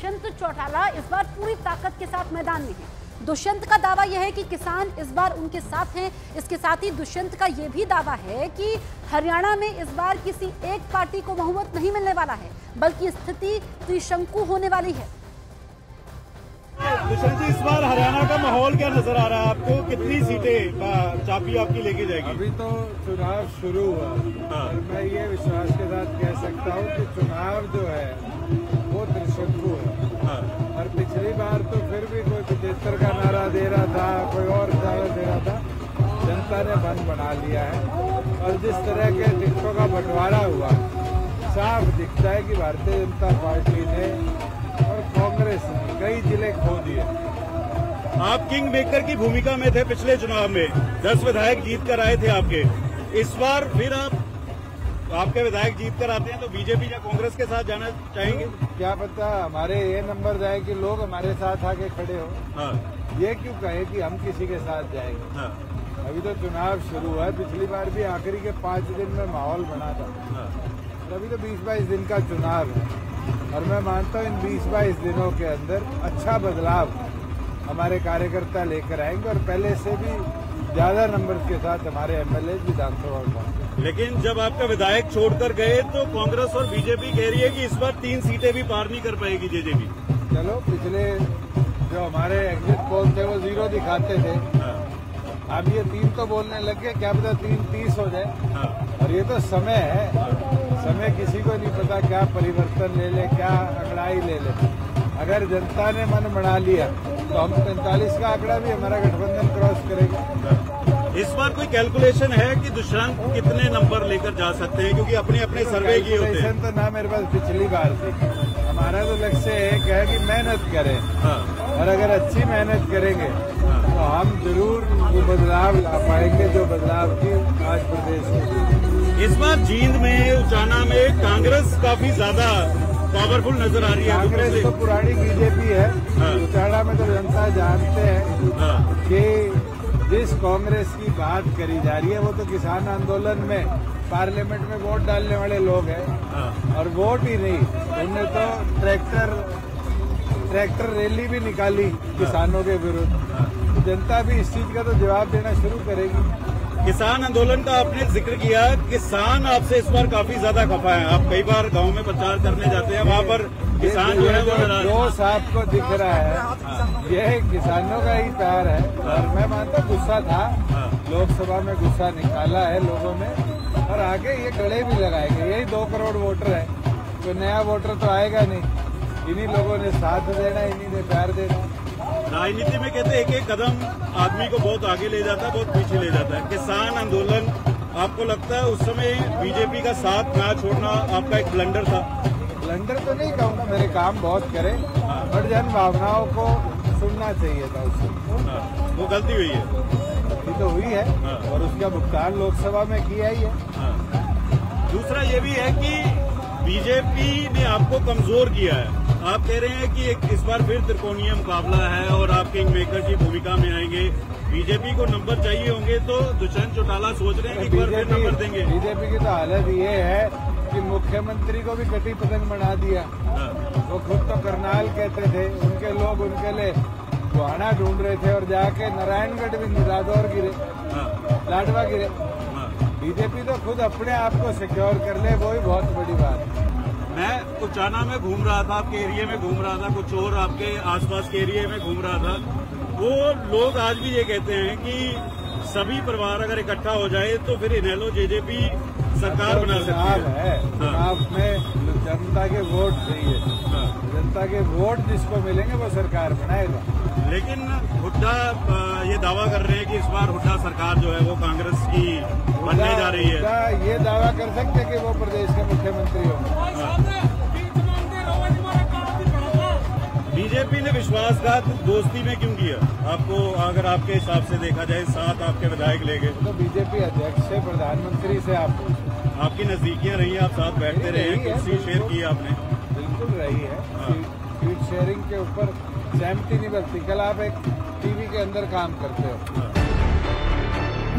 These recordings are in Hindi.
दुष्यंत चौटाला इस बार पूरी ताकत के साथ मैदान में हैं। दुष्यंत का दावा यह है कि किसान इस बार उनके साथ हैं। इसके साथ ही दुष्यंत का यह भी दावा है कि हरियाणा में इस बार किसी एक पार्टी को बहुमत नहीं मिलने वाला है, बल्कि स्थिति त्रिशंकु होने वाली है। दुष्यंत जी, इस बार हरियाणा का माहौल क्या नजर आ रहा है आपको? कितनी सीटें का चाबी आपकी लेके जाएगी? अभी तो चुनाव शुरू हुआ और मैं ये विश्वास के साथ कह सकता हूँ कि चुनाव जो है वो त्रिशंकु है। और पिछली बार तो फिर भी कोई 75 का नारा दे रहा था, कोई और नारा दे रहा था, जनता ने मन बना लिया है। और जिस तरह के टिकटों का बंटवारा हुआ, साफ दिखता है कि भारतीय जनता पार्टी ने और कांग्रेस ने कई जिले खो दिए। आप किंग मेकर की भूमिका में थे पिछले चुनाव में, 10 विधायक जीत कर आए थे आपके। इस बार फिर आपके विधायक जीत कर आते हैं तो बीजेपी या कांग्रेस के साथ जाना चाहेंगे? क्या पता हमारे ये नंबर जाए कि लोग हमारे साथ आके खड़े हो। ये क्यों कहे कि हम किसी के साथ जाएंगे। अभी तो चुनाव शुरू हुआ है। पिछली बार भी आखिरी के 5 दिन में माहौल बना था। अभी तो 20-22 दिन का चुनाव है और मैं मानता हूँ इन 20-22 दिनों के अंदर अच्छा बदलाव हमारे कार्यकर्ता लेकर आएंगे और पहले से भी ज्यादा नंबर के साथ हमारे एमएलए विधानसभा में। लेकिन जब आपका विधायक छोड़कर गए तो कांग्रेस और बीजेपी कह रही है कि इस बार 3 सीटें भी पार नहीं कर पाएगी जेजेपी। चलो, पिछले जो हमारे एग्जिट पोल थे वो 0 दिखाते थे। अब ये 3 तो बोलने लग गए, क्या पता 3-30 हो जाए। और ये तो समय है, समय किसी को नहीं पता क्या परिवर्तन ले ले, क्या आंकड़ाई ले ले। अगर जनता ने मन बना लिया तो हम 45 का आंकड़ा भी हमारा गठबंधन क्रॉस करेगा। इस बार कोई कैलकुलेशन है कि दुष्यंत कितने नंबर लेकर जा सकते हैं? क्योंकि अपने अपने सर्वे किए होते हैं। तो ना मेरे पास पिछली बार थी। हमारा तो लक्ष्य एक है कि मेहनत करें और अगर अच्छी मेहनत करेंगे तो हम जरूर वो बदलाव ला पाएंगे जो बदलाव की आज प्रदेश में। इस बार जींद में, उचाना में कांग्रेस काफी ज्यादा पावरफुल नजर आ रही है। कांग्रेस तो पुरानी बीजेपी है। उचाना में तो जनता जानते हैं कि जिस कांग्रेस की बात करी जा रही है वो तो किसान आंदोलन में पार्लियामेंट में वोट डालने वाले लोग हैं। और वोट ही नहीं, उन्होंने तो ट्रैक्टर रैली भी निकाली किसानों के विरुद्ध। जनता भी इस चीज का तो जवाब देना शुरू करेगी। किसान आंदोलन का आपने जिक्र किया, किसान आपसे इस बार काफी ज्यादा खफा है। आप कई बार गांव में प्रचार करने जाते हैं, वहाँ पर किसान जो है वो दोस्त आपको दिख रहा है, ये किसानों का ही प्यार है। और मैं मानता गुस्सा था, लोकसभा में गुस्सा निकाला है लोगों ने और आगे ये गले भी लगाएंगे। यही 2 करोड़ वोटर है, कोई नया वोटर तो आएगा नहीं। इन्हीं लोगों ने साथ देना, इन्हीं ने प्यार देना। राजनीति में कहते हैं एक कदम आदमी को बहुत आगे ले जाता है, बहुत पीछे ले जाता है। किसान आंदोलन, आपको लगता है उस समय बीजेपी का साथ ना छोड़ना आपका एक ब्लंडर था? ब्लंडर तो नहीं कहूँगा, मेरे काम बहुत करे, बट जन भावनाओं को सुनना चाहिए था उससे। वो गलती हुई है? गलती तो हुई है और उसका भुगतान लोकसभा में किया ही है। दूसरा ये भी है कि बीजेपी ने आपको कमजोर किया है। आप कह रहे हैं कि इस बार फिर त्रिकोणीय मुकाबला है और आप किंग मेकर की भूमिका में आएंगे। बीजेपी को नंबर चाहिए होंगे तो दुष्यंत चौटाला सोच रहे हैं कि एक बार फिर नंबर देंगे। बीजेपी की तो हालत ये है कि मुख्यमंत्री को भी कटी पतंग बना दिया। वो खुद तो करनाल कहते थे, उनके लोग उनके लिए गुहाना ढूंढ रहे थे और जाके नारायणगढ़ भी रादौर गिरे, लाडवा गिरे। बीजेपी तो खुद अपने आप को सिक्योर कर ले, वो ही बहुत बड़ी बात है। मैं उचाना में घूम रहा था, आपके एरिया में घूम रहा था, कुछ और आपके आसपास के एरिया में घूम रहा था। वो लोग आज भी ये कहते हैं कि सभी परिवार अगर इकट्ठा हो जाए तो फिर इनेलो जेजेपी सरकार बना सकती है। चुनाव में जनता के वोट चाहिए, जनता के वोट जिसको मिलेंगे वो सरकार बनाएगा। लेकिन हुड्डा ये दावा कर रहे हैं कि इस बार हुड्डा सरकार जो है वो कांग्रेस की बनने जा रही है। ये दावा कर सकते कि वो प्रदेश के मुख्यमंत्री हो। बीजेपी ने विश्वासघात दोस्ती में क्यों किया आपको? अगर आपके हिसाब से देखा जाए, 7 आपके विधायक ले गए तो बीजेपी अध्यक्ष से, प्रधानमंत्री से आपकी नजदीकियां रही, आप साथ बैठते रहे, कुर्सी शेयर की आपने? बिल्कुल रही है। सीट शेयरिंग के ऊपर सहमति नहीं बनती। कल आप एक टीवी के अंदर काम करते हो।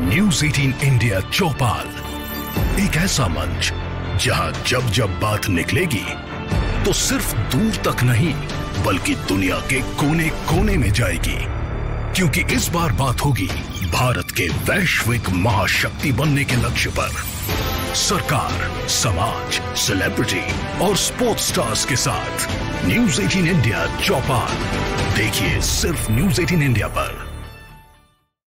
न्यूज़ 18 इंडिया चौपाल, एक ऐसा मंच जहां जब जब बात निकलेगी तो सिर्फ दूर तक नहीं बल्कि दुनिया के कोने कोने में जाएगी, क्योंकि इस बार बात होगी भारत के वैश्विक महाशक्ति बनने के लक्ष्य पर। सरकार, समाज, सेलिब्रिटी और स्पोर्ट्स स्टार्स के साथ न्यूज़ 18 इंडिया चौपाल। देखिए सिर्फ न्यूज़ 18 इंडिया पर।